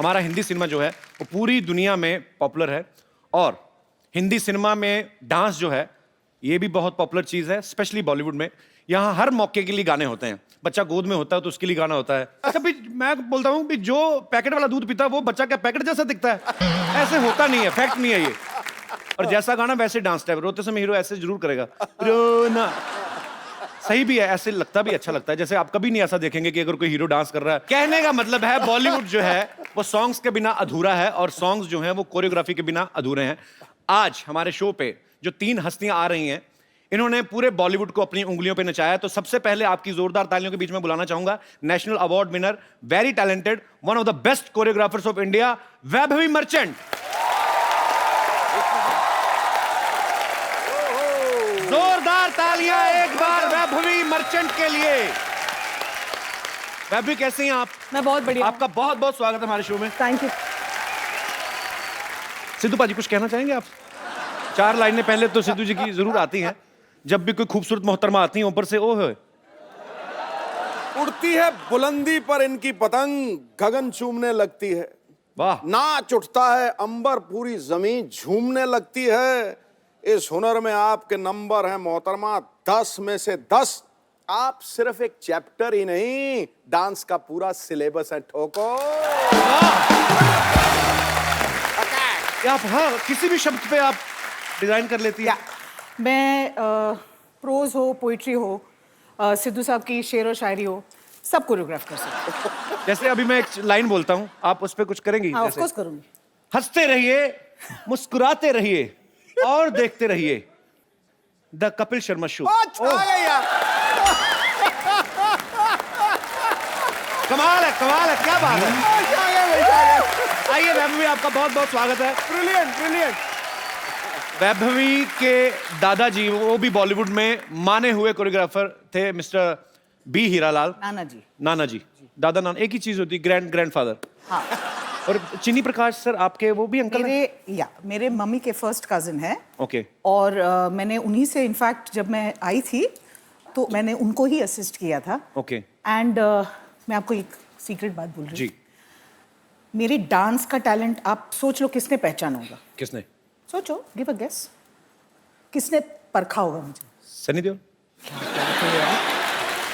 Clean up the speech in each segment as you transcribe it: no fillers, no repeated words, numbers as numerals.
हमारा हिंदी सिनेमा जो है वो पूरी दुनिया में पॉपुलर है और हिंदी सिनेमा में डांस जो है ये भी बहुत पॉपुलर चीज़ है, स्पेशली बॉलीवुड में। यहाँ हर मौके के लिए गाने होते हैं। बच्चा गोद में होता है तो उसके लिए गाना होता है। अच्छा भी मैं बोलता हूँ कि जो पैकेट वाला दूध पीता है वो बच्चा क्या पैकेट जैसा दिखता है? ऐसे होता नहीं है, फैक्ट नहीं है ये। और जैसा गाना वैसे डांस स्टेप। रोते समय हीरो ऐसे जरूर करेगा, रोना। सही भी है, ऐसे लगता भी अच्छा लगता है। जैसे आप कभी नहीं ऐसा देखेंगे कि अगर कोई हीरो डांस कर रहा है। कहने का मतलब है बॉलीवुड जो है वो सॉन्ग्स के बिना अधूरा है और सॉन्ग्स जो हैं वो कोरियोग्राफी के बिना अधूरे हैं। आज हमारे शो पे जो 3 हस्तियां आ रही हैं, इन्होंने पूरे बॉलीवुड को अपनी उंगलियों पे नचाया। तो सबसे पहले आपकी जोरदार तालियों के बीच में बुलाना चाहूंगा national award winner, very talented, one of the best choreographers of India, Vaibhavi merchant. जोरदार तालियां एक बार वैभवी मर्चेंट के लिए। वैभवी कैसे हैं आप? मैं बहुत बढ़िया। आपका बहुत बहुत स्वागत है हमारे शो में। Thank you. सिद्धू पाजी कुछ कहना चाहेंगे आप? 4 लाइनें पहले तो सिद्धू जी की जरूर आती हैं जब भी कोई खूबसूरत मोहतरमा आती है, ऊपर से ओह उड़ती है बुलंदी पर इनकी पतंग, गगन चूमने लगती है। वाह। नाच उठता है अंबर, पूरी जमीन झूमने लगती है। इस हुनर में आपके नंबर हैं मोहतरमा 10 में से 10। आप सिर्फ एक चैप्टर ही नहीं, डांस का पूरा सिलेबस है ठोको। आप हाँ किसी भी शब्द पे आप डिजाइन कर लेती है। मैं प्रोज हो, पोइट्री हो, सिद्धू साहब की शेर और शायरी हो, सब कोरियोग्राफ कर सकती हूँ। जैसे अभी मैं एक लाइन बोलता हूँ, आप उस पे कुछ करेंगी? हाँ, ऑफ कोर्स करूंगी। हंसते रहिए, मुस्कुराते रहिए और देखते रहिए द कपिल शर्मा शो। कमाल है, क्या बात है। आइए वैभवी, आपका बहुत बहुत स्वागत है। Brilliant brilliant. वैभवी के दादाजी वो भी बॉलीवुड में माने हुए कोरियोग्राफर थे, मिस्टर बी हीरालाल। नाना जी। दादा नाना एक ही चीज होती, ग्रैंडफादर। हाँ। और चिन्नी प्रकाश सर आपके वो भी अंकल मेरे मम्मी के फर्स्ट कजिन है। ओके। और मैंने उन्हीं से इनफैक्ट जब मैं आई थी तो मैंने उनको ही असिस्ट किया था। ओके। एंड मैं आपको एक सीक्रेट बात बोल रही हूँ जी। मेरे डांस का टैलेंट आप सोच लो किसने पहचाना होगा? किसने? सोचो, गिव अ गेस। किसने परखा होगा मुझे? Sunny Deol.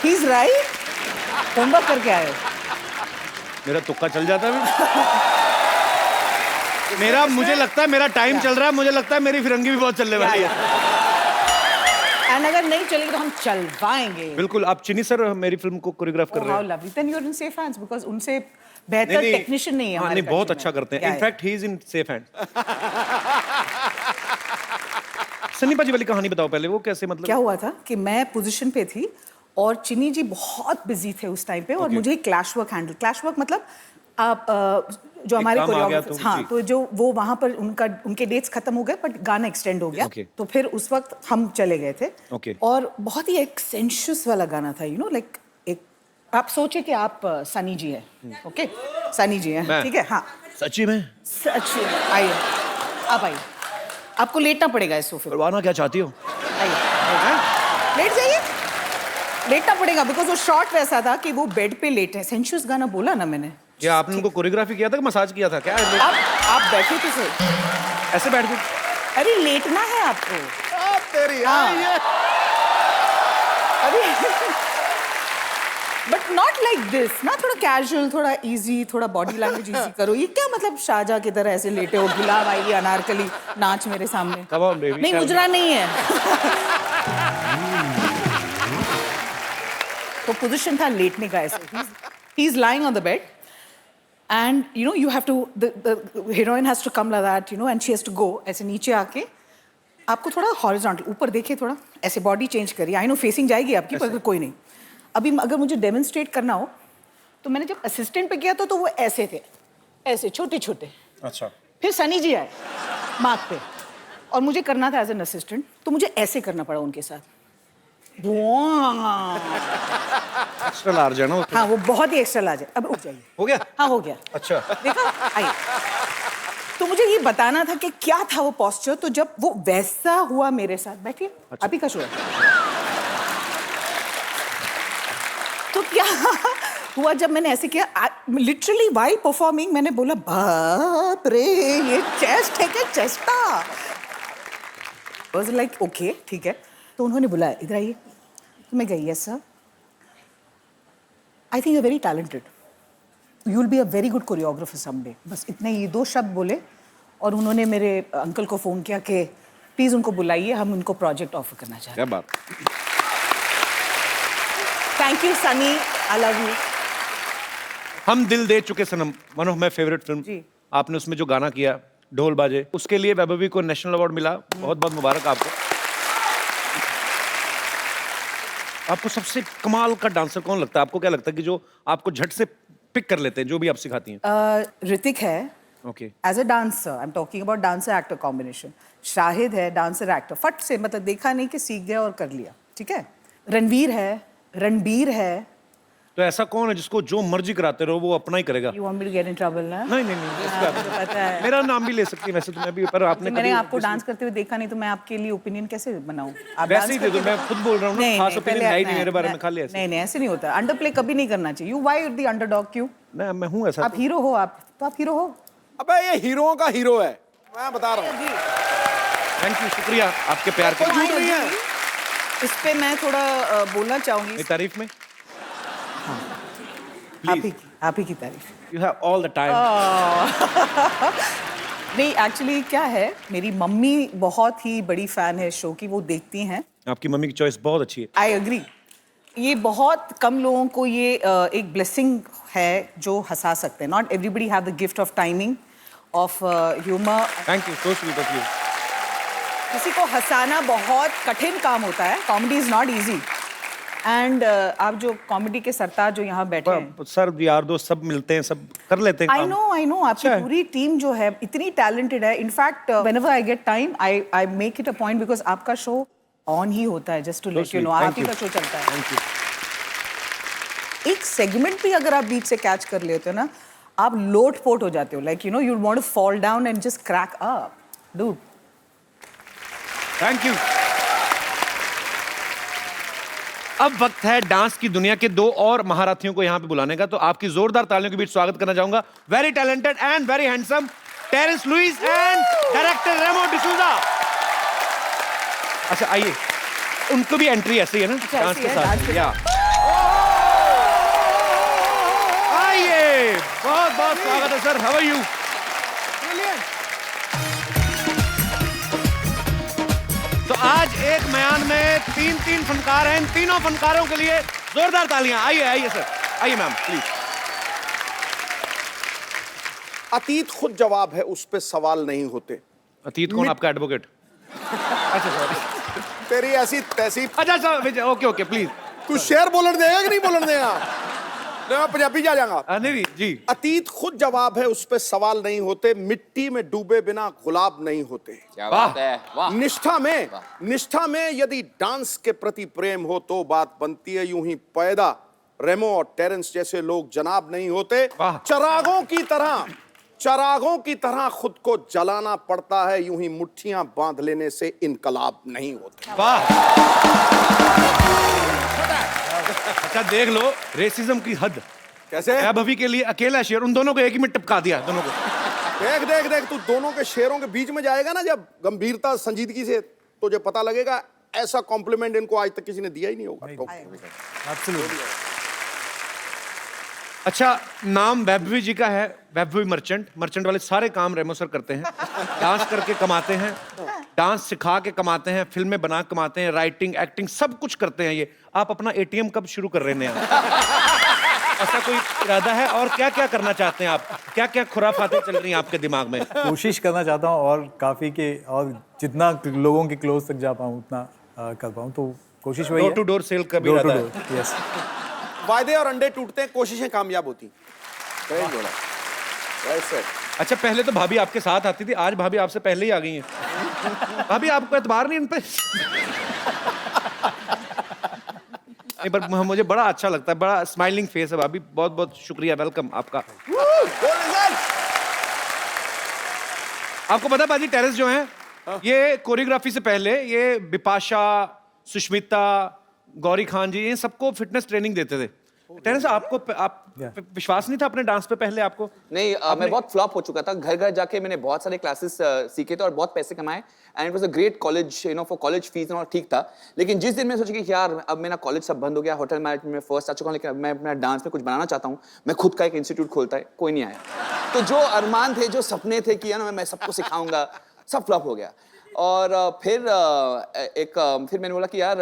He is right. Homework करके आए। मेरा तुक्का चल जाता है। मेरा मुझे लगता है मेरा टाइम चल रहा है, मुझे लगता है मेरी फिरंगी भी बहुत चलने वाली है। एंड अगर नहीं चलेगी तो हम चलवाएंगे। बिल्कुल। आप चिन्नी सर मेरी फिल्म को कोरियोग्राफ कर रहे हैं। How lovely. Then you are in safe hands because उनसे बेहतर टेक्नीशियन नहीं है हमारे। नहीं, बहुत अच्छा करते हैं। In fact he is in safe hands. Sunny पाजी वाली कहानी बताओ पहले, वो कैसे मतलब? क्या हुआ था कि मैं पोजीशन पे थी और चिन्नी जी बहुत बिजी थे उस टाइम पे और मुझे क्लैश वर्क मतलब आप जो हमारे कोरियोग्राफर्स, हाँ, तो जो वो वहाँ पर उनके डेट्स खत्म हो गए बट गाना एक्सटेंड हो गया। तो फिर उस वक्त हम चले गए थे। और बहुत ही एक सेंशुअस वाला गाना था, यू नो, लाइक एक आप सोचे कि आप सनी जी हैं। ओके, सनी जी हैं, ठीक है। हाँ, सच्ची में? सच्ची। आइए, आप आइए। आपको लेटना पड़ेगा इस सोफे पर। करवाना क्या चाहती हो? आइए, लेट जाइए। लेटना पड़ेगा बिकॉज वो शॉट वैसा था कि वो बेड पे लेटे हैं। सेंशुअस गाना बोला ना मैंने। क्या आपने उनको कोरियोग्राफी किया था कि मसाज किया था? क्या आप बैठे थे सर, ऐसे बैठ के? अरे लेटना है आपको। तेरी बट नॉट लाइक दिस ना, थोड़ा कैजुअल, थोड़ा इजी, थोड़ा बॉडी लैंग्वेज इजी करो। ये क्या मतलब शाहजहां की तरह ऐसे लेटे हो, गुलाब आएगी अनारकली नाच मेरे सामने। Come on, baby. नहीं, मुजरा नहीं है। तो पोजीशन था लेटने का ऐसे। He is lying on the bed and you know you have to the heroine has to come like that, you know, and she has to go ऐसे नीचे आके आपको थोड़ा horizontal ऊपर देखिए, थोड़ा ऐसे बॉडी चेंज करिए। आई नो फेसिंग जाएगी आपकी, पर कोई नहीं। अभी अगर मुझे डेमोन्स्ट्रेट करना हो तो मैंने जब असिस्टेंट पे किया तो वो ऐसे थे, ऐसे छोटे छोटे। अच्छा। फिर सनी जी आए मार्क पे और मुझे करना था एज एन असिस्टेंट, तो मुझे ऐसे करना पड़ा उनके साथ। एक्स्ट्रा लार्ज है ना? हाँ, वो बहुत ही एक्स्ट्रा लार्ज है। अब उठ जाइए। हो गया? हाँ, हो गया। अच्छा, देखा? आइए। तो मुझे ये बताना था कि क्या था वो पोस्चर, तो जब वो वैसा हुआ मेरे साथ, बैठिए। अच्छा। अभी का शो है। तो क्या हुआ जब मैंने ऐसे किया, लिटरली वाइल परफॉर्मिंग मैंने बोला बाप रे ये चेस्ट है क्या, चेस्टा। वाज लाइक ओके ठीक है। तो उन्होंने बुलाया, इधर आइए। तो मैं गई, yes sir, I think you very talented, you will be a very good choreographer someday. बस इतने ये 2 शब्द बोले और उन्होंने मेरे अंकल को फ़ोन किया कि प्लीज़ उनको बुलाइए, हम उनको प्रोजेक्ट ऑफर करना चाहते हैं। क्या बात। Thank you Sunny, I love you. Hum Dil De Chuke Sanam, one of my favourite film. जी। आपने उसमें जो गाना किया ढोल बाजे, उसके लिए वैभवी को नेशनल अवार्ड मिला, बहुत बहुत मुबारक आपको। आपको सबसे कमाल का डांसर कौन लगता है? आपको क्या लगता है कि जो आपको झट से पिक कर लेते हैं, जो भी आप सिखाती हैं? ऋतिक है, okay. As a dancer, I am talking about dancer actor combination. Shahid है डांसर एक्टर, फट से मतलब देखा नहीं कि सीख गया और कर लिया, ठीक है। रणवीर है, रणबीर है। तो ऐसा कौन है जिसको जो मर्जी कराते रहो वो अपना ही करेगा? You want me to get in trouble ना? नहीं नहीं नहीं, इस बात मुझे पता है। मेरा नाम भी ले सकती है वैसे तो मैं भी, पर आपने मैंने कभी आपको डांस करते हुए देखा नहीं तो मैं आपके लिए ओपिनियन कैसे बनाऊं? आप वैसे डांस ही दे दो, करके- मैं खुद बोल रहा हूँ ना, नहीं, खास नहीं, ओपिनियन पहले है ही आप- नहीं मेरे बारे में, नहीं, खाली ऐसे। नहीं नहीं ऐसे नहीं होता, अंडर प्ले कभी नहीं करना चाहिए। यू वाई द अंडरडॉग, क्यों? मैं हूँ ऐसा। आप हीरो हो, आप तो आप हीरो हो। अबे ये हीरोओं का हीरो है, मैं बता रहा हूँ। थैंक यू, शुक्रिया आपके प्यार के कोई लिए। झूठ नहीं है। इस पे मैं थोड़ा बोलना चाहूंगी। मेरी तारीफ में आप ही की तारीफ। You have all the time. नहीं एक्चुअली क्या है, मेरी मम्मी बहुत ही बड़ी फैन है शो की, वो देखती हैं। आपकी मम्मी की चॉइस बहुत अच्छी है। I agree. ये बहुत कम लोगों को ये एक ब्लेसिंग है जो हंसा सकते हैं। Not everybody have the gift of timing, of humour. Thank you, so sweet of you. किसी को हंसाना बहुत कठिन काम होता है, comedy is not easy. And आप जो कॉमेडी के सरताज जो यहाँ बैठे हैं, सर यार दोस्त सब मिलते हैं, सब कर लेते हैं आई काम। नो आपकी अच्छा है। पूरी टीम जो है इतनी टैलेंटेड है। In fact whenever I get time I make it a point, because आपका शो ऑन ही होता है, just to let you know, sweet. आप Thank ही you. का शो चलता है। Thank you. एक सेगमेंट भी अगर आप बीच से कैच कर लेते हो ना, आप लोट पोट हो जाते हो, like you know you want to fall down and just crack up dude. Thank you. अब वक्त है डांस की दुनिया के 2 और महारथियों को यहाँ पे बुलाने का, तो आपकी जोरदार तालियों के बीच स्वागत करना चाहूंगा very talented and very handsome Terence Lewis and director Remo D'Souza. अच्छा आइए, उनको भी एंट्री ऐसे ही है ना, अच्छा, डांस ऐसे के ही है, डांस साथ। के या आइए, बहुत बहुत स्वागत है सर, हाउ आर यू? तो आज एक म्यान में 3 फनकार हैं, इन तीनों फनकारों के लिए जोरदार तालियां। आइए आइए सर, आइए मैम प्लीज। अतीत खुद जवाब है, उस पे सवाल नहीं होते। अतीत कौन? आपका एडवोकेट? अच्छा सॉरी। तेरी ऐसी तैसी। अच्छा सर, ओके ओके प्लीज। तू शेर बोलन देगा कि नहीं बोलन देगा? ले मैं पंजाबी जा जाऊंगा। नहीं जी। अतीत खुद जवाब है, उस पे सवाल नहीं होते। मिट्टी में डूबे बिना गुलाब नहीं होते। क्या वाह। बात है, वाह। निष्ठा में यदि डांस के प्रति प्रेम हो तो बात बनती है यूं ही पैदा। रेमो और टेरेंस जैसे लोग जनाब नहीं होते। वाह। चरागों की तरह खुद को जलाना पड़ता है, यूं ही मुट्ठियां बांध लेने से इनकलाब नहीं होते। वाह। अच्छा देख लो रेसिज्म की हद। कैसे? वैभवी के लिए अकेला शेर, उन दोनों को एक ही में टिपका दिया, दोनों को। देख देख देख, तू दोनों के शेरों के बीच में जाएगा ना जब गंभीरता संजीदगी से, तुझे पता लगेगा ऐसा कॉम्प्लीमेंट इनको आज तक किसी ने दिया ही नहीं होगा। तो अच्छा, नाम वैभवी जी का है, वैभवी मर्चेंट वाले सारे काम रेमो सर करते हैं। डांस करके कमाते हैं, डांस सिखा के कमाते हैं, फिल्में बना के कमाते हैं, राइटिंग एक्टिंग सब कुछ करते हैं ये। आप अपना एटीएम कब शुरू कर रहे हैं? ऐसा कोई इरादा है? और क्या क्या करना चाहते हैं आप? क्या क्या खुराफातें चल रही हैं आपके दिमाग में? कोशिश करना चाहता हूँ और काफ़ी के, और जितना लोगों के क्लोज तक जा पाऊँ उतना कर पाऊँ, तो कोशिश वही है। डोर टू डोर सेल का भी डोर टू इरादा है? Door, yes. वायदे और अंडे टूटते हैं, कोशिशें कामयाब होती। सही बोला। वैसे अच्छा, पहले तो भाभी आपके साथ आती थी, आज भाभी आपसे पहले ही आ गई हैं। भाभी आपको एतबार नहीं इन पे? नहीं, पर मुझे बड़ा अच्छा लगता है, बड़ा स्माइलिंग फेस है भाभी। बहुत बहुत शुक्रिया, वेलकम आपका। आपको पता है बाजी, टेरेस जो है ये कोरियोग्राफी से पहले ये बिपाशा, सुष्मिता, गौरी खान जी, ये सबको फिटनेस ट्रेनिंग देते थे। टेरेंस आप विश्वास नहीं था अपने डांस पे पहले आपको? नहीं मैं बहुत फ्लॉप हो चुका था। घर घर जाके मैंने बहुत सारे क्लासेस सीखे थे और बहुत पैसे कमाए and it was a great college, you know, for college fees और ठीक था। लेकिन जिस दिन मैं सोचा कि यार अब मेरा कॉलेज सब बंद हो गया, होटल मैनेजमेंट में फर्स्ट आ चुका हूँ, लेकिन अब मैं अपना डांस में कुछ बनाना चाहता हूँ, मैं खुद का एक इंस्टीट्यूट खोलता है, कोई नहीं आया। तो जो अरमान थे, जो सपने थे कि मैं सबको सिखाऊंगा, सब फ्लॉप हो गया। और फिर मैंने बोला कि यार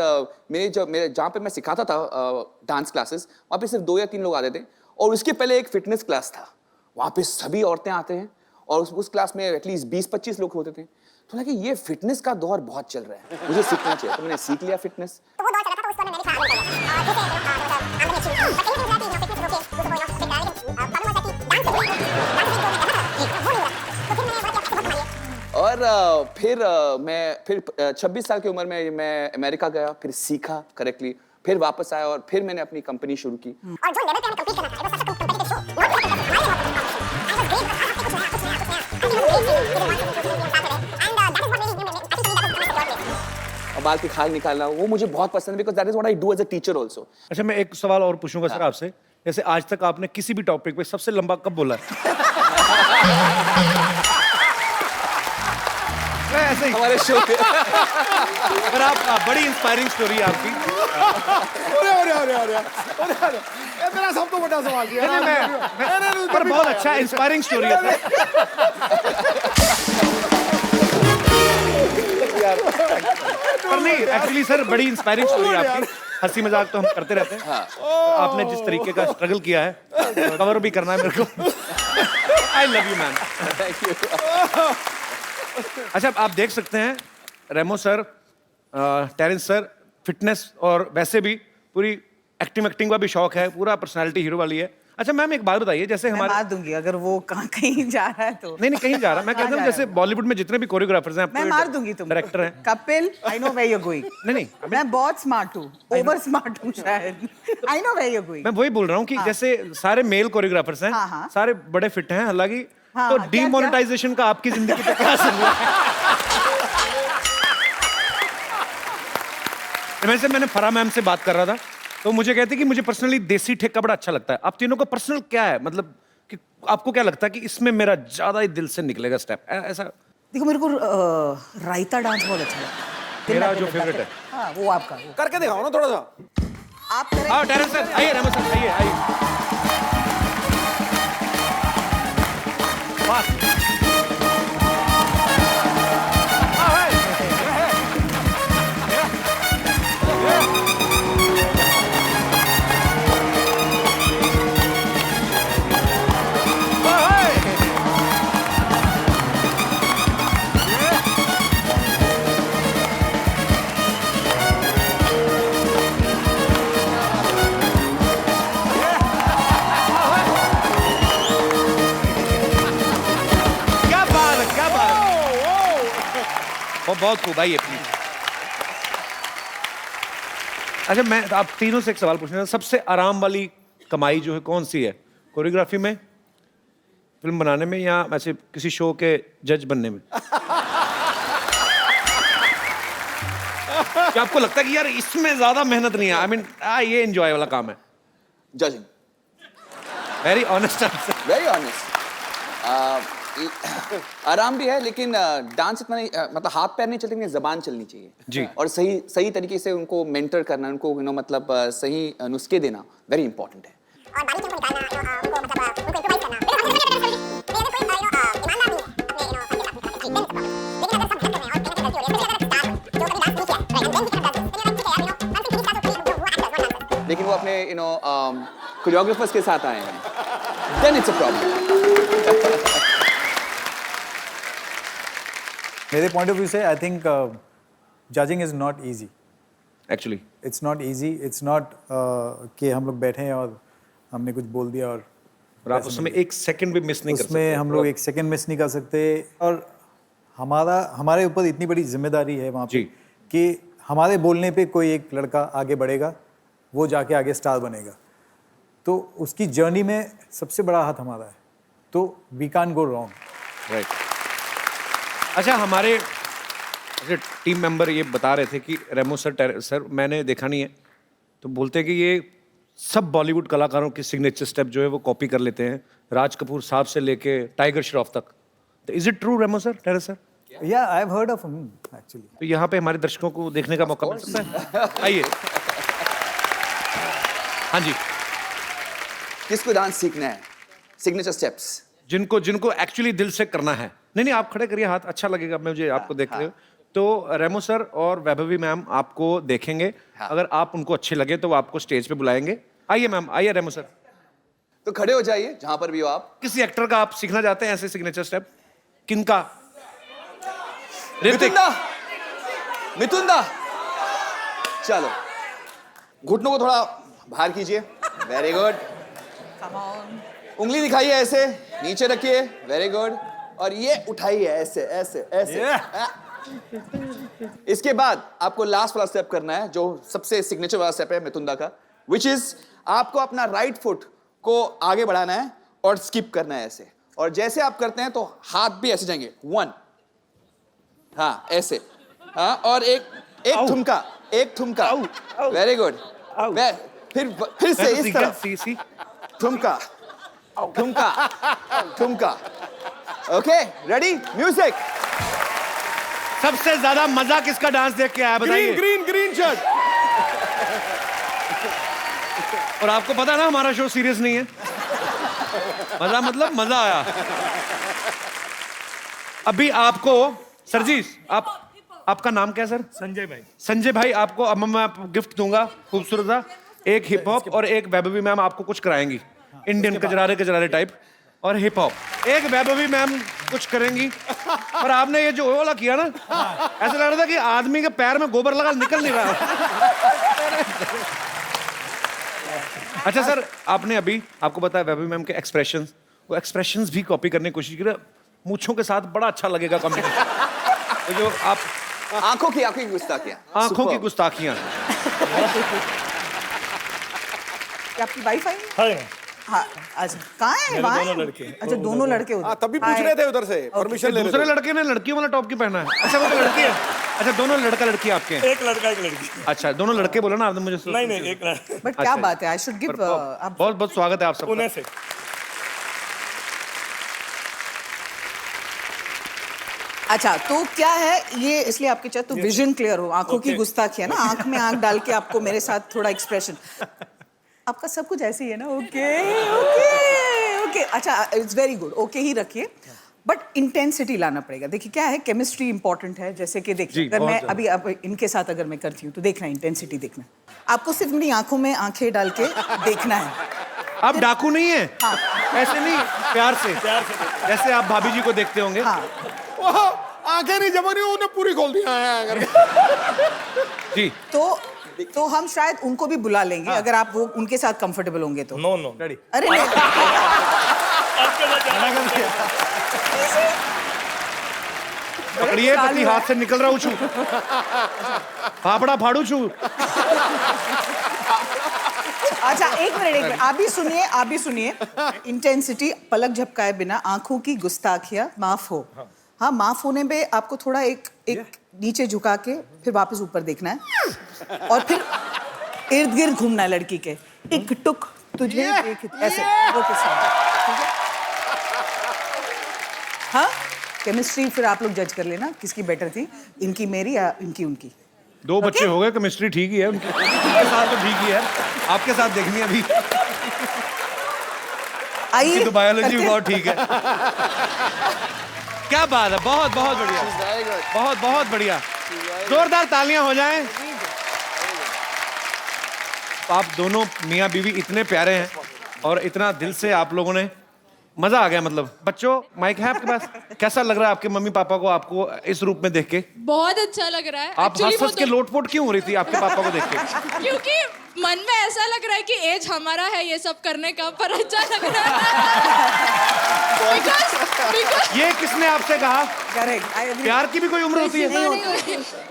मेरे जहाँ पे मैं सिखाता था डांस क्लासेस, वहाँ पे सिर्फ 2 या 3 लोग आते थे और उसके पहले एक फिटनेस क्लास था, वहाँ पे सभी औरतें आते हैं और उस क्लास में एटलीस्ट 20-25 लोग होते थे। तो लगा कि ये फिटनेस का दौर बहुत चल रहा है, मुझे सीखना चाहिए। तो मैंने सीख लिया फिटनेस। तो वो दौर चला था, तो उस दौर में मैंने और फिर 26 साल की उम्र में मैं अमेरिका गया, फिर सीखा करेक्टली, फिर वापस आया और फिर मैंने अपनी कंपनी शुरू की। और जो लेवल पे हमें कंपीट करना था, it was such a competitive show, not because of my level of competition, I was great, but हर हफ्ते कुछ नया और बाल की खाल निकालना, वो मुझे बहुत पसंद है, because that is what I do as a teacher also। अच्छा, मैं एक सवाल और पूछूंगा सर आपसे, जैसे आज तक आपने किसी भी टॉपिक पे सबसे लंबा कब बोला है? ऐसे ही हमारे शो पे। अगर आप बड़ी इंस्पायरिंग स्टोरी है आपकी। अरे ये मेरा सबको बड़ा सवाल किया। पर बहुत अच्छा इंस्पायरिंग स्टोरी है सर। पर नहीं, एक्चुअली सर बड़ी इंस्पायरिंग स्टोरी है आपकी। हंसी मजाक तो हम करते रहते हैं, आपने जिस तरीके का स्ट्रगल किया है, कवर भी करना है मेरे को। आई love you ma'am. Thank you. अच्छा, आप देख सकते हैं रेमो सर, टेरेंस सर, फिटनेस और वैसे भी पूरी एक्टिंग का भी शौक है, पूरा पर्सनालिटी हीरो वाली है। अच्छा मैम, एक बात बताइए, जैसे मैं हमारे मार दूंगी अगर वो कहीं जा रहा है तो। नहीं कहीं जा रहा, मैं कहता हूँ जैसे बॉलीवुड में जितने भी कोरियोग्राफर्स हैं, मैं मार दूंगी तुमको। डायरेक्टर हैं। Kapil, I know where you are going. नहीं मैं बहुत स्मार्ट हूँ, ओवर स्मार्ट हूँ शायद। I know where you are going. मैं वही बोल रहा हूँ कि जैसे सारे मेल कोरियोग्राफर्स हैं, हाँ। सारे बड़े फिट हैं, हालांकि हाँ, तो क्या- डीमोनेटाइजेशन का आपकी जिंदगी पे क्या असर हुआ है? वैसे मैंने फरा मैम से बात कर रहा था, तो मुझे कहते कि मुझे पर्सनली देसी ठेका बड़ा अच्छा लगता है। आप तीनों का पर्सनल क्या है, मतलब कि आपको क्या लगता है कि इसमें मेरा ज्यादा ही दिल से निकलेगा स्टेप ऐसा? देखो, मेरे को रायता डांस बहुत अच्छा लगता है। मेरा जो फेवरेट है, हाँ, वो आपका वो। करके दिखाओ ना थोड़ा सा। आप करें। आओ टेरेंस सर, आइए, रेमो सर आइए। फास्ट। बहुत खूब, आइए प्लीज। अच्छा, मैं आप तीनों से एक सवाल पूछना था, सबसे आराम वाली कमाई जो है कौन सी है? कोरियोग्राफी में, फिल्म बनाने में, या ऐसे किसी शो के जज बनने में? क्या आपको लगता है कि यार इसमें ज्यादा मेहनत नहीं है? आई मीन ये एंजॉय वाला काम है? Judging. Very honest answer. Very honest. आराम भी है, लेकिन डांस इतना नहीं, मतलब हाथ पैर नहीं चलते, जबान चलनी चाहिए जी। और सही तरीके से उनको मेंटर करना, उनको मतलब सही नुस्खे देना वेरी इंपॉर्टेंट है। और बारीकी उनको निकालना, उनको मतलब उनको इम्प्रोवाइज करना। लेकिन वो अपने कोरियोग्राफर्स के साथ आए हैं, देन इट्स अ प्रॉब्लम। मेरे पॉइंट ऑफ व्यू से I think judging is not easy. Actually it's not easy, it's not कि हम लोग बैठे हैं और हमने कुछ बोल दिया और आप उसमें एक सेकंड भी मिस नहीं कर सकते। उसमें हम लोग एक सेकंड मिस नहीं कर सकते। और हमारे ऊपर इतनी बड़ी जिम्मेदारी है वहाँ पे कि हमारे बोलने पे कोई एक लड़का आगे बढ़ेगा, वो जाके आगे स्टार बनेगा, तो उसकी जर्नी में सबसे बड़ा हाथ हमारा है, तो we can't go wrong. Right. अच्छा, हमारे टीम मेंबर ये बता रहे थे कि रेमो सर मैंने देखा नहीं है, तो बोलते कि ये सब बॉलीवुड कलाकारों के सिग्नेचर स्टेप जो है वो कॉपी कर लेते हैं, राज कपूर साहब से लेके टाइगर श्रॉफ तक। तो is it true Remo sir, terrace sir? Yeah, I've heard of him actually. तो यहाँ पे हमारे दर्शकों को देखने का मौका मिल सकता है। आइए। हाँ जी। किसको डांस सीखना है? Signature steps. जिनको जिनको एक्चुअली दिल से करना है। नहीं आप खड़े करिए हाथ, अच्छा लगेगा मुझे आपको देखते हुए। तो रेमो सर और वैभवी मैम आपको देखेंगे, अगर आप उनको अच्छे लगे तो वो आपको स्टेज पे बुलाएंगे। आइए मैम, आइए रेमो सर। तो खड़े हो जाइए जहां पर भी हो आप। किसी एक्टर का आप सीखना चाहते हैं ऐसे सिग्नेचर स्टेप? किनका? मिथुन दा, मिथुन दा, चलो घुटनों को थोड़ा बाहर कीजिए। Very good. उंगली दिखाइए ऐसे, नीचे रखिए। Very good. और ये उठाइए ऐसे ऐसे ऐसे। इसके बाद आपको लास्ट वाला स्टेप करना है, जो सबसे सिग्नेचर वाला स्टेप है मिथुन दा का, विच इज आपको अपना राइट फुट को आगे बढ़ाना है और स्किप करना है ऐसे। और जैसे आप करते हैं तो हाथ भी ऐसे जाएंगे। 1, हाँ ऐसे, हाँ, और एक ठुमका, एक ठुमका। Very good. फिर से इस तरह ठुमका, ठुमका, ठुमका। Okay, ready, music. सबसे ज्यादा मजा किसका डांस देख के आया बताइए? Green shirt. और आपको पता ना हमारा शो सीरियस नहीं है। मजा मतलब मजा आया। अभी आपको सर जी, आपका नाम क्या है सर? संजय भाई। संजय भाई, आपको अब मैं गिफ्ट दूंगा खूबसूरत सा, एक हिप हॉप और एक वैभवी मैम आपको कुछ कराएंगी, इंडियन कजरारे कजरारे टाइप और हिप हॉप। एक वैभवी मैम कुछ करेंगी। और आपने ये जो वाला किया ना, ऐसा लग रहा था कि आदमी के पैर में गोबर लगा, निकल नहीं रहा। अच्छा सर, आपने अभी, आपको पता है वैभवी मैम के एक्सप्रेशंस, वो एक्सप्रेशंस भी कॉपी करने की कोशिश की। मूंछों के साथ बड़ा अच्छा लगेगा कॉम्बिनेशन। तो जो आप आंखों की गुस्ताखियां, आंखों की गुस्ताखियां। आपकी वाइफ आई? है हाँ, अच्छा कहाँ है? वहाँ दोनों है? लड़के। अच्छा दोनों लड़के उधर। हाँ, तभी पूछ रहे थे उधर से, परमिशन ले रहे दूसरे थे। लड़के ने लड़कियों वाला टॉप क्यों पहना है? अच्छा वो तो लड़की है। अच्छा दोनों लड़का लड़की आपके हैं? एक लड़का एक लड़की। अच्छा दोनों लड़के बोला ना आपने मुझे। नहीं एक लड़का। बट क्या बात है, आई शुड गिव। बहुत बहुत स्वागत है आप सबका। पुणे से। अच्छा तो क्या है ये, इसलिए आपके चाहे तो विजन क्लियर हो, आंखों की गुस्ताखी है ना, आंख में आंख डाल के आपको मेरे साथ थोड़ा एक्सप्रेशन। आपका सब कुछ ऐसे ही है ना? Okay okay okay. अच्छा इट्स वेरी गुड, ओके ही रखिए, बट इंटेंसिटी लाना पड़ेगा। देखिए क्या है, केमिस्ट्री इंपॉर्टेंट है। जैसे कि देखिए अगर मैं अभी अब इनके साथ अगर मैं करती हूँ तो देखना, इंटेंसिटी देखना, आपको सिर्फ मेरी आंखों में आंखें डाल के देखना है। आप डाकू नहीं है? हाँ। ऐसे नहीं, प्यार से जैसे आप भाभी जी को देखते होंगे। हाँ आंखें नहीं जमा नहीं, उन्हें पूरी खोल दिया है जी। तो हम शायद उनको भी बुला लेंगे अगर आप वो उनके साथ कंफर्टेबल होंगे तो। No ready. अरे नहीं पकड़िए, पति हाथ से निकल रहा हूँ छू, फाफड़ा फाड़ू छू। अच्छा एक मिनट, आप भी सुनिए। इंटेंसिटी, पलक झपकाए बिना, आंखों की गुस्ताखियां माफ हो। हाँ, माफ होने में आपको थोड़ा एक नीचे झुका के फिर वापस ऊपर देखना है और फिर इर्द गिर्द घूमना है लड़की के। एक टुक तुझे ऐसे वो के साथ, ठीक है? हाँ, केमिस्ट्री फिर आप लोग जज कर लेना किसकी बेटर थी, इनकी मेरी या इनकी उनकी। 2 बच्चे हो गए, केमिस्ट्री ठीक ही है उनके साथ, तो ठीक ही है। आपके साथ देखनी अभी आइए तो बायोलॉजी बहुत ठीक है। क्या बात है, बहुत बहुत बढ़िया, बहुत बहुत बढ़िया, जोरदार तालियां हो जाएं। आप दोनों मियाँ बीवी इतने प्यारे हैं और इतना दिल से आप लोगों ने, मजा आ गया। मतलब बच्चों, माइक है आपके पास? कैसा लग रहा है आपके मम्मी पापा को आपको इस रूप में देख के? बहुत अच्छा लग रहा है। आप हंस के लोटपोट क्यों हो रही थी आपके पापा को देख के? क्योंकि मन में ऐसा लग रहा है कि एज हमारा है ये सब करने का, पर अच्छा लग रहा है। Because ये किसने आपसे कहा? Correct, I agree. प्यार की भी कोई उम्र होती है?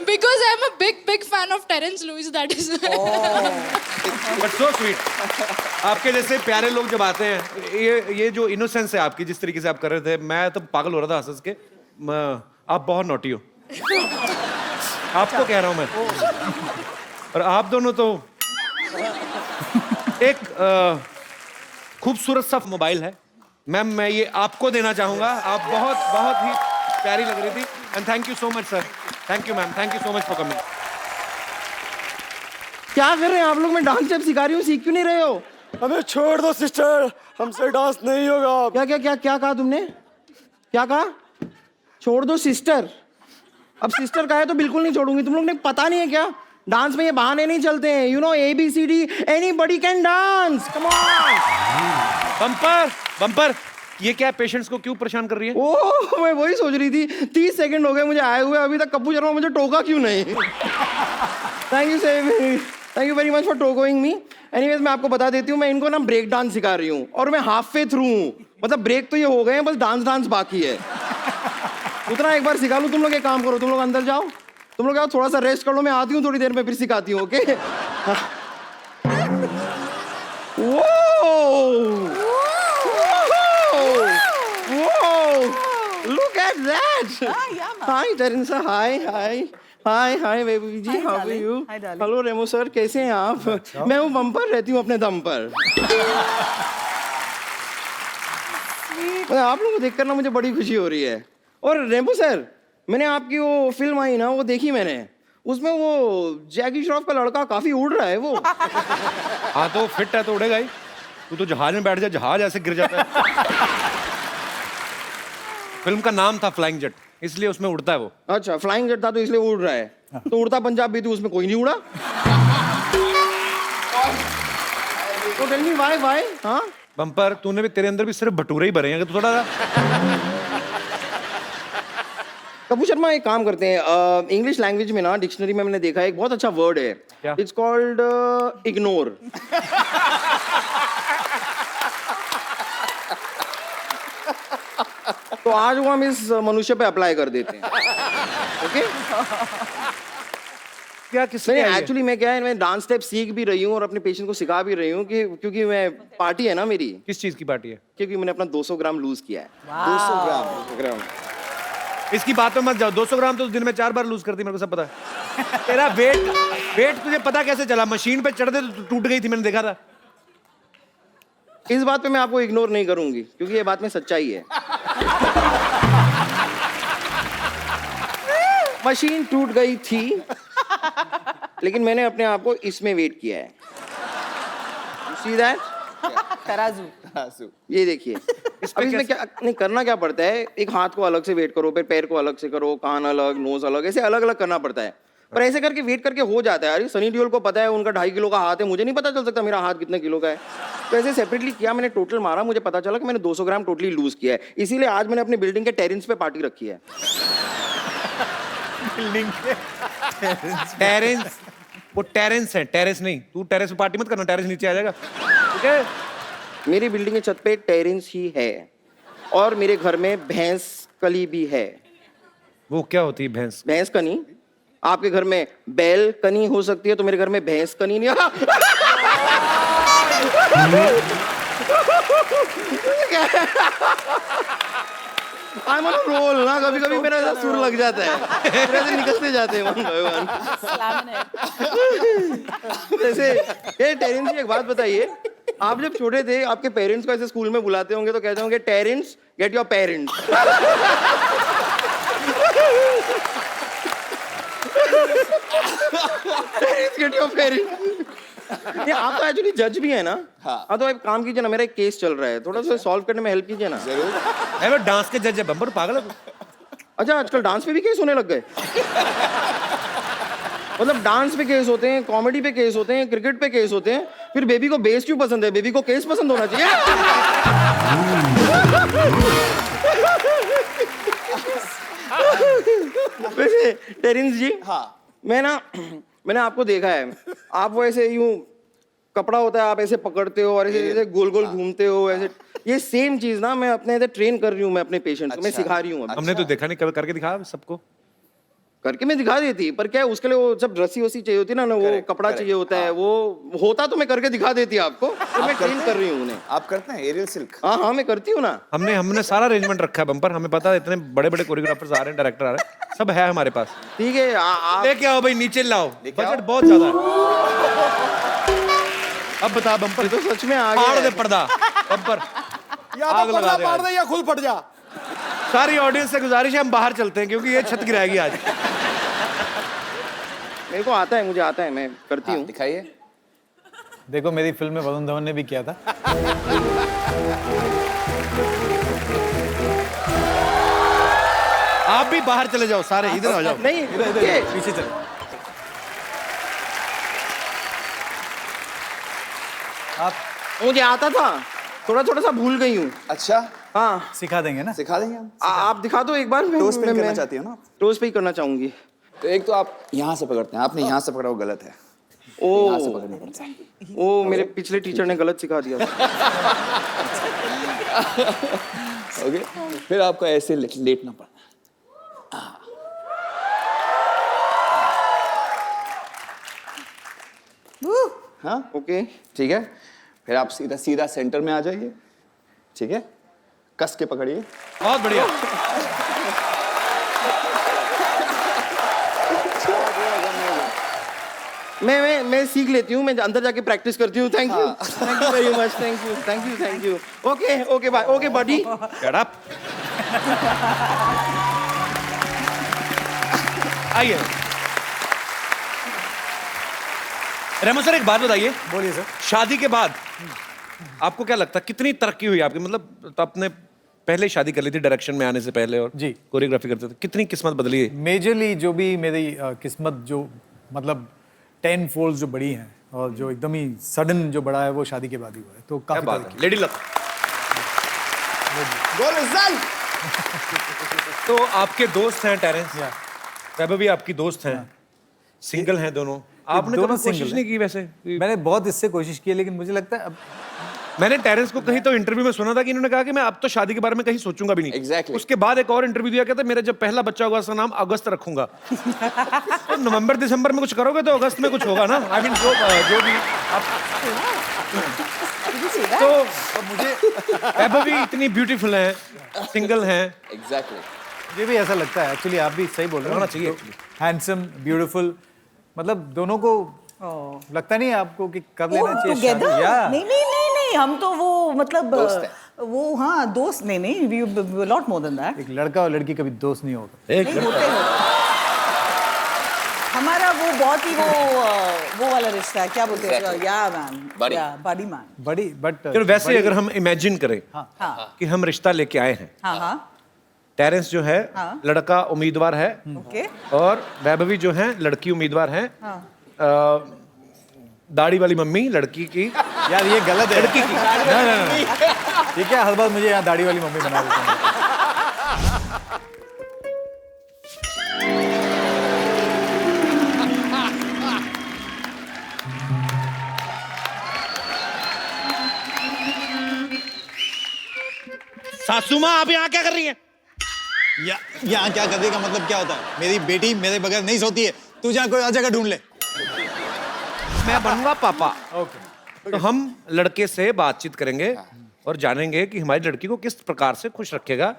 because I am a big fan of Terence Lewis, that is. But so sweet. आपके जैसे प्यारे लोग जब आते हैं, ये जो इनोसेंस है आपकी, जिस तरीके से आप कर रहे थे, मैं तो पागल हो रहा था हंस के। आप बहुत नॉटी हो, आपको कह रहा हूं मैं। और आप दोनों तो एक खूबसूरत सा मोबाइल है मैम, मैं ये आपको देना चाहूंगा। आप बहुत बहुत ही प्यारी लग रही थी and thank you so much sir. Thank you ma'am, thank you so much for coming. क्या कर रहे हैं आप लोग? मैं डांस जब सिखा रही हूँ, सीख क्यों नहीं रहे हो? हमें छोड़ दो सिस्टर, हमसे डांस नहीं होगा। क्या क्या क्या क्या कहा तुमने? क्या कहा? छोड़ दो सिस्टर? अब सिस्टर का है तो बिल्कुल नहीं छोड़ूंगी। तुम लोग ने पता नहीं है क्या? डांस में ये बहाने नहीं चलते हैं। You know ABCD, anybody can dance, come on. Bumper bumper, ये क्या पेशेंट्स को क्यों परेशान कर रही है? ओह, मैं वही सोच रही थी, 30 सेकंड हो गए मुझे आए हुए, अभी तक कप्पू शर्मा मुझे टोका क्यों नहीं? Thank you very much for टोकोइंग मी। एनीवेज, मैं आपको बता देती हूँ, मैं इनको ना ब्रेक डांस सिखा रही हूँ और मैं हाफ वे थ्रू हूँ। मतलब ब्रेक तो ये हो गए हैं, बस डांस बाकी है। उतना एक बार सिखा लूँ। तुम लोग एक काम करो, तुम लोग अंदर जाओ, तुम लोग आओ, थोड़ा सा रेस्ट कर लो, मैं आती हूँ थोड़ी देर में, फिर सिखाती हूँ। Okay? Look at that! yeah, man. Hi, Tarinsa. Hi, baby जी. Hi, How are darling. you? Hi, darling. Hello, Remo sir, कैसे हैं आप? मैं हूँ बम्पर, रहती हूँ अपने दम पर। आप लोगों को देखकर ना मुझे बड़ी खुशी हो रही है। और रेमो सर, मैंने आपकी वो फिल्म आई ना, वो देखी मैंने। उसमें वो जैकी श्रॉफ का लड़का काफी उड़ रहा है वो। हाँ तो फिट है तो उड़ेगा ही। तू तो जहाज में बैठ जा, जहाज ऐसे गिर जाता है। फिल्म का नाम था फ्लाइंग जेट, इसलिए उसमें उड़ता है वो। अच्छा, फ्लाइंग जेट था तो इसलिए वो उड़ रहा है। तो उड़ता पंजाब भी थी, उसमें कोई नहीं उड़ा। तो टेल मी व्हाई? हाँ बम्पर, तूने भी, तेरे अंदर भी सिर्फ भटूरे ही भरे हैं। तो थोड़ा कपूर शर्मा, एक काम करते हैं, इंग्लिश लैंग्वेज में ना डिक्शनरी में मैंने देखा है एक बहुत अच्छा वर्ड है। क्या? It's called ignore. तो आज वो हम इस मनुष्य पे अप्लाई कर देते हैं। ओके? क्या किसने नहीं, एक्चुअली मैं क्या है, मैं डांस स्टेप सीख भी रही हूँ और अपने पेशेंट को सिखा भी रही हूँ कि क्योंकि मैं पार्टी है ना मेरी, किस चीज की पार्टी है? क्योंकि मैंने अपना 200 ग्राम लूज किया है। 200 ग्राम। इसकी बात में मत जाओ। 200 ग्राम तो दिन में 4 बार लूज करती, मेरे को सब पता है। तेरा वेट तुझे पता कैसे चला? मशीन पे चढ़ते तो टूट गई थी, मैंने देखा था। इस बात पे मैं आपको इग्नोर नहीं करूंगी क्योंकि ये बात में सच्चाई है। मशीन टूट गई थी, लेकिन मैंने अपने आप को इसमें वेट किया है। You see that? तराजू। ये देखिए। अब इसमें क्या नहीं करना, क्या पड़ता है, एक हाथ को अलग से वेट करो, फिर पैर को अलग से करो, कान अलग, नोज अलग, ऐसे अलग अलग करना पड़ता है। पर ऐसे करके वेट करके हो जाता है। यार सनी देओल को पता है, उनका 2.5 किलो का हाथ है, मुझे नहीं पता चल सकता मेरा हाथ कितने किलो का है। तो ऐसे सेपरेटली किया, मैंने टोटल मारा, मुझे पता चला कि मैंने 200 ग्राम टोटली लूज किया है। इसीलिए आज मैंने अपनी बिल्डिंग के टेरेस पे पार्टी रखी है। बिल्डिंग टेरेस, वो टेरेस है, टेरेस नहीं। तू टेरेस पे पार्टी मत करना, टेरेस नीचे आ जाएगा। ठीक है? मेरी बिल्डिंग के छत पे टेरेस ही है और मेरे घर में भैंस कली भी है। वो क्या होती है भैंस? भैंस कनी? आपके घर में बैल कनी हो सकती है, तो मेरे घर में भैंस कनी नहीं। I'm on a roll ना, कभी कभी मेरा ऐसा सुर लग जाता है, मेरे ऐसे निकलते जाते हैं one by one। जैसे ये टेरेंस जी, एक बात बताइए, आप जब छोटे थे आपके पेरेंट्स को ऐसे स्कूल में बुलाते होंगे तो कहते होंगे Terence get your parents. Get your parents. ये आप तो एक्चुअली जज भी है ना? हाँ। तो आप काम कीजिए ना, मेरा एक केस चल रहा है, थोड़ा सा सॉल्व करने में हेल्प कीजिए ना। जरूर। वो डांस के जज है बम्पर, पागल है तू? अच्छा, आजकल डांस पे भी केस होने लग गए? मतलब डांस पे केस होते हैं, कॉमेडी पे केस होते हैं, क्रिकेट पे केस होते हैं, फिर बेबी को बेस क्यों पसंद है? बेबी को केस पसंद होना चाहिए। वैसे टेरेंस जी, हाँ, मैंने आपको देखा है, आप वो ऐसे यूं कपड़ा होता है, आप ऐसे पकड़ते हो और ऐसे ऐसे गोल गोल घूमते हो ऐसे। ये सेम चीज ना मैं अपने ऐसे ट्रेन कर रही हूँ, मैं अपने पेशेंट्स को मैं सिखा रही हूँ। हमने तो देखा नहीं, कभी करके दिखा सबको। करके मैं दिखा देती, पर क्या है उसके लिए वो सब रस्सी वस्सी चाहिए होती ना, वो कपड़ा चाहिए होता है, वो होता तो मैं करके दिखा देती आपको, तो मैं ट्रेन कर रही हूँ उन्हें। आप करते हैं एरियल सिल्क? हाँ, मैं करती हूँ ना। हमने सारा अरेंजमेंट रखा है बम्पर, हमें पता है इतने बड़े बड़े कोरियोग्राफर्स आ रहे हैं, डायरेक्टर आ रहे हैं, सब है हमारे पास। ठीक है, आप लेके आओ भाई, नीचे लाओ, बजट बहुत ज्यादा है। अब बता बम्पर तो सच में आ फाड़ गया दे है। पर्दा बम्पर या आग तो लगा पर्दा दे फाड़ आज। दे या खुद फट जा। सारी ऑडियंस से गुजारिश है हम बाहर चलते हैं क्योंकि ये छत गिराएगी आज। मेरे को आता है, मुझे आता है, मैं करती हाँ, हूँ। दिखाइए। देखो मेरी फिल्म में वरुण धवन ने भी किया था। आप भी बाहर चले जाओ सारे, इधर आ जाओ। नहीं ये पीछे चल। आप मुझे आता था, थोड़ा थोड़ा सा भूल गई हूँ। अच्छा, हाँ, सिखा देंगे ना। सिखा देंगे हम। आप दिखा दो एक बार। टोस्ट पे करना चाहती हो ना? टोस्ट पे ही करना चाहूंगी। तो एक तो आप यहाँ से पकड़ते हैं, आपने यहाँ से पकड़ा वो गलत है। ओ यहाँ से पकड़ना पड़ता है। ओ मेरे पिछले टीचर ने गलत सिखा दिया था। ओके, फिर आपको ऐसे लेटना पड़ना। हाँ, ओके, ठीक है। फिर आप सीधा सीधा सेंटर में आ जाइए, ठीक है। कस के पकड़िए। बहुत बढ़िया। मैं सीख लेती हूँ, मैं अंदर जाके प्रैक्टिस करती हूँ। Thank you very much. Thank you. Okay bye. Okay buddy. Shut up. आइए रेमो सर, एक बात बताइए। बोलिए सर। शादी के बाद आपको क्या लगता है कितनी तरक्की हुई आपकी? मतलब तो आपने पहले शादी कर ली थी डायरेक्शन में आने से पहले और जी। कोरियोग्राफी करते थे, कितनी किस्मत बदली है? मेजरली जो भी मेरी किस्मत जो मतलब 10 फोल्ड जो बड़ी हैं और जो एकदम ही सडन जो बड़ा है वो शादी के बाद ही हुआ है, तो क्या काफी बात तरक्की। है, लेडी लक। गोल रिजल्ट। तो आपके दोस्त हैं टेरेंस, या। वैभव भी आपकी दोस्त हैं, सिंगल हैं दोनों। आपने दोनों कभी कोशिश single नहीं की वैसे? मैंने बहुत इससे कोशिश की है, लेकिन मुझे लगता है अब मैंने टेरेंस को कहीं तो इंटरव्यू में सुना था कि इन्होंने कहा कि मैं अब तो शादी के बारे में कहीं सोचूंगा भी नहीं। Exactly. उसके बाद एक और इंटरव्यू दिया, कहता मेरा जब पहला बच्चा होगा उसका नाम अगस्त रखूंगा। तो नवंबर दिसंबर में कुछ करोगे तो अगस्त में कुछ होगा ना। आई मीन जो भी आप तो मुझे वैभव भी इतनी ब्यूटीफुल हैं, सिंगल हैं। एग्जैक्टली। मुझे भी ऐसा लगता है। एक्चुअली आप भी सही बोल रहे हो। होना चाहिए हैंडसम, ब्यूटीफुल, मतलब दोनों को लगता नहीं है आपको कि कर लेना चाहिए शादी? टुगेदर या नहीं, हम तो वो मतलब दोस्त हैं। वो हाँ दोस्त नहीं we lot more than that. एक लड़का और लड़की कभी दोस्त नहीं होता। एक नहीं होते हमारा वो बहुत ही वो वाला रिश्ता है, क्या बोलते हैं? Exactly. या मैन, Buddy. या बड़ी मैन। बड़ी बट फिर वैसे अगर हम इमेजिन करें हाँ कि हम रिश्ता लेके आए हैं, हाँ टेरेंस जो है हाँ। लड़का उम्मीदवार है ओके और वैभवी जो है लड़की उम्मीदवार है। दाढ़ी वाली मम्मी लड़की की, यार ये गलत है। लड़की की नहीं। ये क्या हर बार मुझे यहाँ दाढ़ी वाली मम्मी बना देते हैं। सासू माँ आप यहाँ क्या कर रही हैं? यहाँ क्या करने का मतलब क्या होता है? मेरी बेटी मेरे बगैर नहीं सोती है, तू जहाँ कोई और जगह ढूंढ ले। मैं बनूंगा पापा। तो हम लड़के से बातचीत करेंगे और जानेंगे कि हमारी लड़की को किस प्रकार से खुश रखेगा।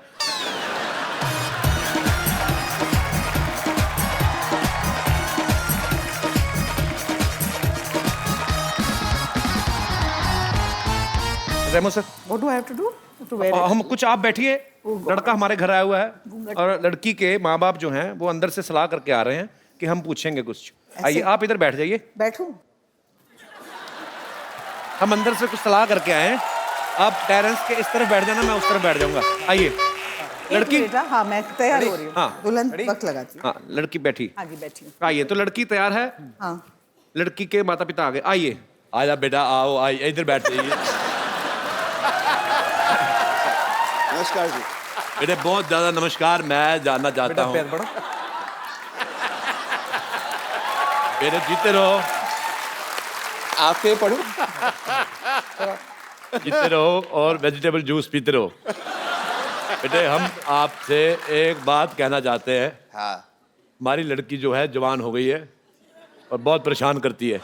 Remo sir, what do I have to do to where हम कुछ आप बैठिए। लड़का हमारे घर आया हुआ है और लड़की के माँ बाप जो हैं वो अंदर से सलाह करके आ रहे हैं कि हम पूछेंगे कुछ। आइए आप इधर बैठ जाइए। बैठूं? हम अंदर से कुछ सलाह करके आए हैं। आप टेरेंस के इस तरफ बैठ जाना, मैं उस तरफ बैठ जाऊंगा। आइए लड़की। बेटा हाँ मैं तैयार हो रही हूँ। हाँ। दुल्हन वक्त लगाती हूँ। हाँ लड़की बैठी। हाँ जी बैठी हूँ। आइए, तो लड़की तैयार है। हाँ लड़की के माता पिता आ गए। आइए आजा बेटा, आओ आइए इधर बैठ जाइए। नमस्कार जी। बेटे बहुत ज्यादा नमस्कार। मैं जानना चाहता बेटा हूँ पैर पड़ो। बेटे जीते रहो, आपके पढ़ो। जीते रहो और वेजिटेबल जूस पीते रहो। बेटे हम आपसे एक बात कहना चाहते हैं। हाँ। हमारी लड़की जो है जवान हो गई है और बहुत परेशान करती है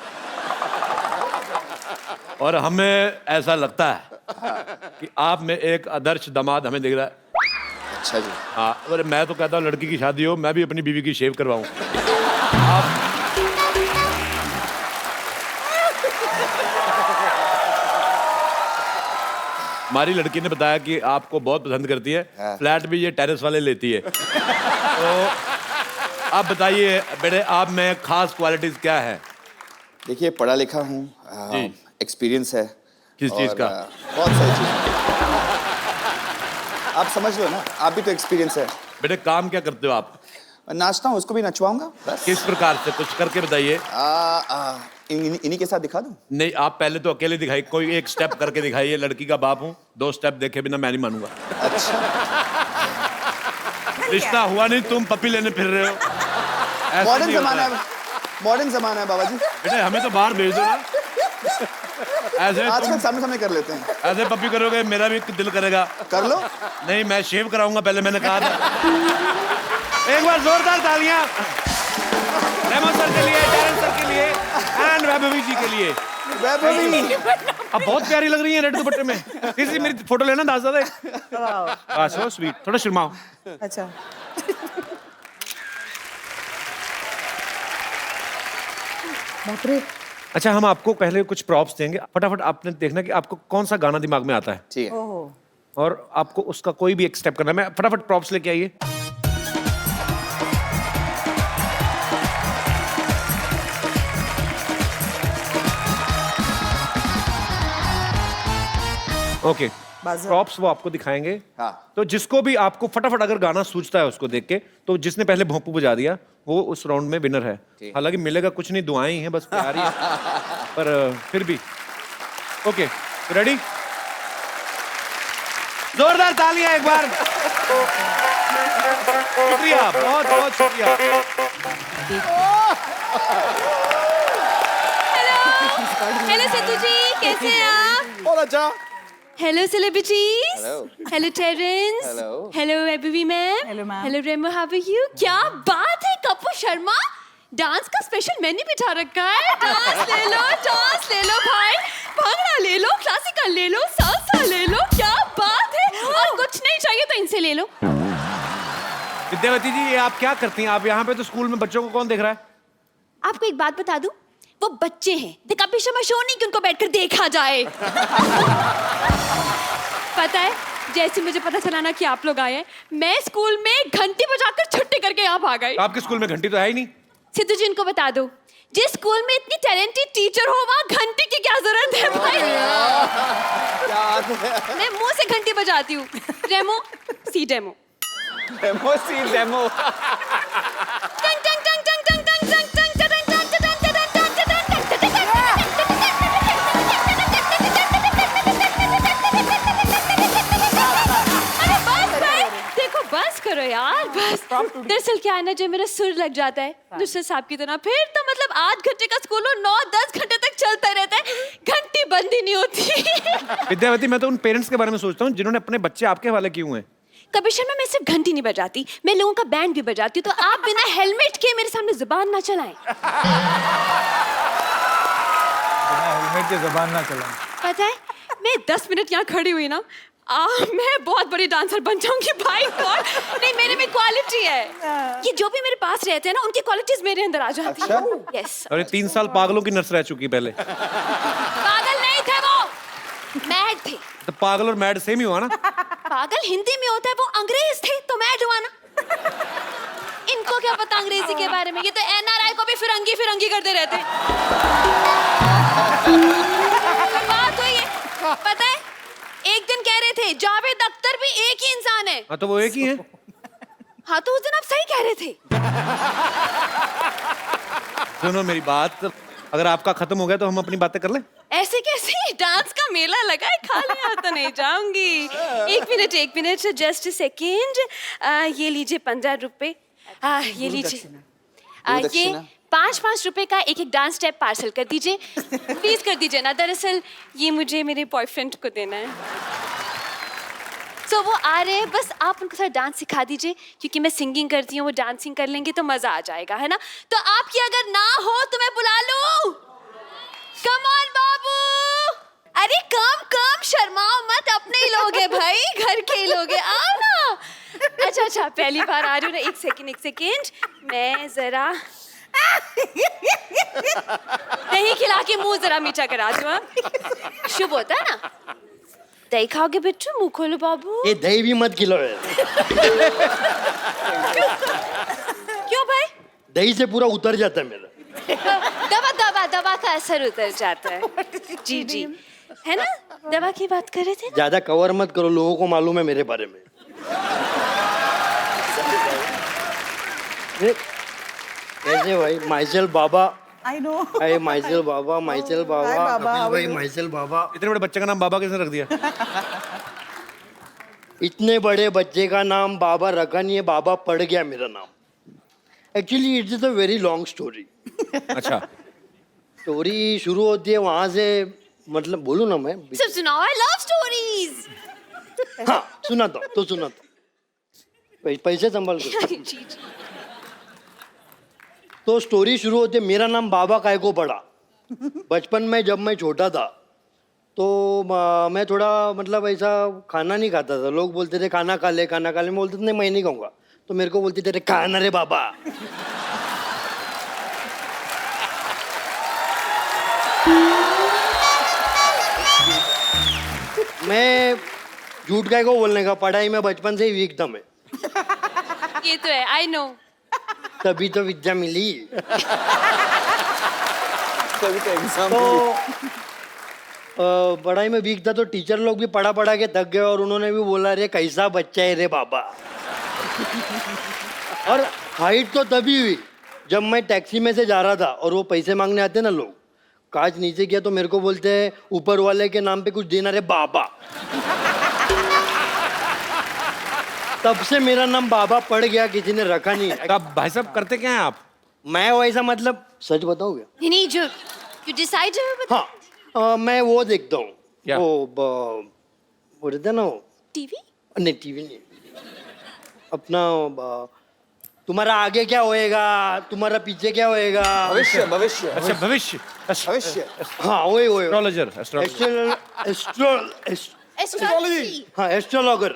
और हमें ऐसा लगता है कि आप में एक आदर्श दामाद हमें दिख रहा है। अच्छा जी। हाँ, और मैं तो कहता हूँ लड़की की शादी हो, मैं भी अपनी बीवी की शेव करवाऊं। आप हमारी लड़की ने बताया कि आपको बहुत पसंद करती है, फ्लैट भी ये टेरेस वाले लेती है। तो आप बताइए बेटे, आप में खास क्वालिटीज क्या है? देखिए, पढ़ा लिखा हूँ, एक्सपीरियंस है। किस चीज का? बहुत सारी चीज। आप समझ लो ना, आप भी तो एक्सपीरियंस है। बेटे काम क्या करते हो आप? नाचता हूँ, उसको भी नचवाऊंगा बस। किस प्रकार से, कुछ करके बताइए। इन्हीं के साथ दिखा दूं? नहीं, आप पहले तो अकेले दिखाइए, कोई एक स्टेप करके दिखाइए। लड़की का बाप हूँ, 2 स्टेप देखे बिना मैं नहीं मानूंगा। अच्छा, रिश्ता हुआ नहीं, तुम पपी लेने फिर रहे हो। ऐसा मॉडर्न नहीं होता जमाना है, मॉडर्न जमाना है बाबा जी। बेटे हमें तो बाहर भेज दो ना। ऐसे आजकल सामने सामने कर लेते हैं। ऐसे पपी करोगे मेरा भी दिल करेगा। कर लो। नहीं, मैं शेव कराऊंगा पहले, मैंने कहा था। एक बार जोरदार तालियां रेमो सर के लिए, टैरेंस सर के लिए एंड वैभवी जी के लिए। वैभवी अब बहुत प्यारी लग रही है रेड दुपट्टे में। किसी मेरी फोटो लेना दास दादा। सो स्वीट, थोड़ा शर्माओ। अच्छा। बाप रे। अच्छा, हम आपको पहले कुछ प्रॉप्स देंगे, फटाफट आपने देखना कि आपको कौन सा गाना दिमाग में आता है। ठीक है। ओह, और आपको उसका कोई भी एक स्टेप करना है। मैं फटाफट प्रॉप्स लेके आइए। ओके, बाज़ा। प्रॉप्स वो आपको दिखाएंगे। हाँ। तो जिसको भी आपको फटाफट अगर गाना सूझता है उसको देख के, तो जिसने पहले भोंपू बजा दिया वो उस राउंड में विनर है। हालांकि मिलेगा कुछ नहीं, दुआएं ही हैं, बस प्यार ही है। पर फिर भी ओके, रेडी? जोरदार तालियां एक बार। शुक्रिया, बहुत बहुत शुक्रिया। हेलो सिद्धू जी, कैसे हैं आप? बहुत अच्छा। Hello celebrities. Hello. Hello Terence. Hello. Hello ABV ma'am. Hello, ma'am. Hello Remo, how are you? क्या बात है कपूर शर्मा, डांस का स्पेशल मेन्यू बिठा रखा है। डांस ले लो भाई, भांगड़ा ले लो, क्लासिकल ले लो, सालसा ले लो, क्या बात है। और कुछ नहीं चाहिए तो इनसे ले लो। विद्यावती जी, ये आप क्या करती हैं? आप यहाँ पे तो स्कूल में बच्चों को कौन देख रहा है? आपको एक बात बता दूं, वो बच्चे हैं, द कपिल शर्मा शो नहीं कि उनको बैठकर देखा जाए। पता है, जैसे मुझे पता चला ना कि आप लोग आए हैं, मैं स्कूल में घंटी बजाकर छुट्टी करके यहाँ भाग आई। आपके स्कूल में घंटी तो है ही नहीं। सिद्धू जी, इनको बता दो, जिस स्कूल में इतनी टैलेंटेड टीचर हो वहाँ घंटी की क्या जरूरत है भाई? मैं मुंह से घंटी बजाती हूँ। रेमो, सी डेमो। डेमो सी डेमो। टंग टंग टंग टंग टंग टंग टंग टंग टंग टंग टंग टंग टंग बस करो यार, बस। दरअसल क्या है ना, जब मेरा सुर लग जाता है दूसरे सांप की तरह, फिर तो मतलब 8 घंटे का स्कूल हो, 9-10 घंटे तक चलता रहता है, घंटी बंद ही नहीं होती। विद्यावती, मैं तो उन पेरेंट्स के बारे में सोचता हूँ जिन्होंने अपने बच्चे आपके हवाले किए हुए हैं। कपिल शर्मा, मैं सिर्फ घंटी नहीं बजाती, मैं लोगों का बैंड भी बजाती हूँ, तो आप बिना हेलमेट के मेरे सामने जुबान ना चलाएं। हेलमेट के जबान ना चलाएं। पता है, मैं 10 मिनट यहाँ खड़ी हुई ना, मैं बहुत बड़ी डांसर बन जाऊंगी भाई। गॉड, नहीं, मेरे में क्वालिटी है। ये जो भी मेरे पास रहते हैं ना, उनकी क्वालिटीज मेरे अंदर आ जाती हैं। यस। और ये 3 साल पागलों की नर्स रह चुकी पहले। पागल नहीं थे वो, मैड थे। तो पागल और मैड सेम ही हुआ ना? पागल हिंदी में होता है, वो अंग्रेज थे तो मैड हुआ ना। इनको क्या पता अंग्रेजी के बारे में, ये तो एनआरआई को भी फिरंगी फिरंगी करते रहते। बात हुई है, पता है, एक दिन कह रहे थे जावेद अख्तर भी एक ही इंसान है। हाँ, तो वो एक ही है। हाँ, तो उस दिन आप सही कह रहे थे। सुनो मेरी बात, अगर आपका खत्म हो गया तो हम अपनी बातें कर लें। ऐसे कैसे, डांस का मेला लगा है, खाली हाथ तो नहीं जाऊंगी। एक मिनट, जस्ट सेकेंड। ये लीजिए 15 रुपए। ये लीजिए। ये 5-5 रुपए का एक डांस स्टेप पार्सल कर दीजिए, प्लीज कर दीजिए ना। दरअसल ये मुझे मेरे बॉयफ्रेंड को देना है। तो वो आ रहे हैं, बस आप उनको थोड़ा डांस सिखा दीजिए, क्योंकि मैं सिंगिंग करती हूँ, वो डांसिंग कर लेंगे तो मजा आ जाएगा, है ना? तो आपकी अगर ना हो तो मैं बुला लूं? कम ऑन बाबू। अरे कम शर्माओ मत, अपने ही लोग हैं भाई, घर के ही लोग हैं, आओ ना। अच्छा, पहली बार आ रही हूँ ना। एक सेकेंड, मैं जरा दही खिला के मुंह जरा मीठा करा दूं। शुभ होता है ना? दही खाओगे बिट्टू? मुंह खोलो बाबू। ये दही भी मत खिलाओ यार। क्यों भाई? दही से पूरा उतर जाता है मेरा। दवा दवा दवा का असर उतर जाता है। जी जी, है ना? दवा की बात कर रहे थे ना? ज्यादा कवर मत करो, लोगों को मालूम है मेरे बारे में। कैसे भाई? माइसेल बाबा। I know. अरे माइसेल बाबा, माइसेल बाबा, Hi, बाबा, कपिल how are भाई, you? माइसेल बाबा। इतने बड़े बच्चे का नाम बाबा किसने रख दिया? इतने बड़े बच्चे का नाम बाबा रखा नहीं है, बाबा पड़ गया मेरा नाम। Actually it is a very long story. अच्छा, स्टोरी शुरू होती है वहां से, मतलब बोलूं ना मैं? सब सुनाओ, आई लव स्टोरीज। हाँ सुनाता हूँ, तो सुनाता हूँ। पैसे संभाल के। जी जी। तो स्टोरी शुरू होती है, मेरा नाम बाबा काय को पड़ा। बचपन में जब मैं छोटा था तो मैं थोड़ा मतलब ऐसा खाना नहीं खाता था। लोग बोलते थे खाना खा ले, खाना खा ले। मैं बोलते थे नहीं, मैं नहीं खाऊंगा। तो मेरे को बोलते थे खाना रे बाबा। मैं झूठ काय को बोलने का, पढ़ाई में बचपन से ही वीक था मैं। ये तो है, आई नो। तभी तो विद्या मिली। तभी तो एग्जाम तो पढ़ाई में वीक था, तो टीचर लोग भी पढ़ा पढ़ा के थक गए और उन्होंने भी बोला रे कैसा बच्चा है रे बाबा। और हाइट तो तभी हुई जब मैं टैक्सी में से जा रहा था और वो पैसे मांगने आते ना लोग, कांच नीचे किया तो मेरे को बोलते हैं ऊपर वाले के नाम पे कुछ देना रे बाबा। तब से मेरा नाम बाबा पड़ गया, किसी ने रखा नहीं। अब भाई साहब करते क्या हैं आप? मैं वैसा मतलब सच बताओगे? नहीं, जो you decide to हाँ मैं वो देखता हूँ। क्या? वो रहता है ना वो, टीवी। नहीं टीवी नहीं, अपना तुम्हारा आगे क्या होएगा, तुम्हारा पीछे क्या होएगा। भविष्य भविष्य अच्छा, भविष्य। भविष्य। हाँ वही वही एस्ट्रोलॉजर, एस्ट्रोलॉजी। हाँ एस्ट्रोलॉगर।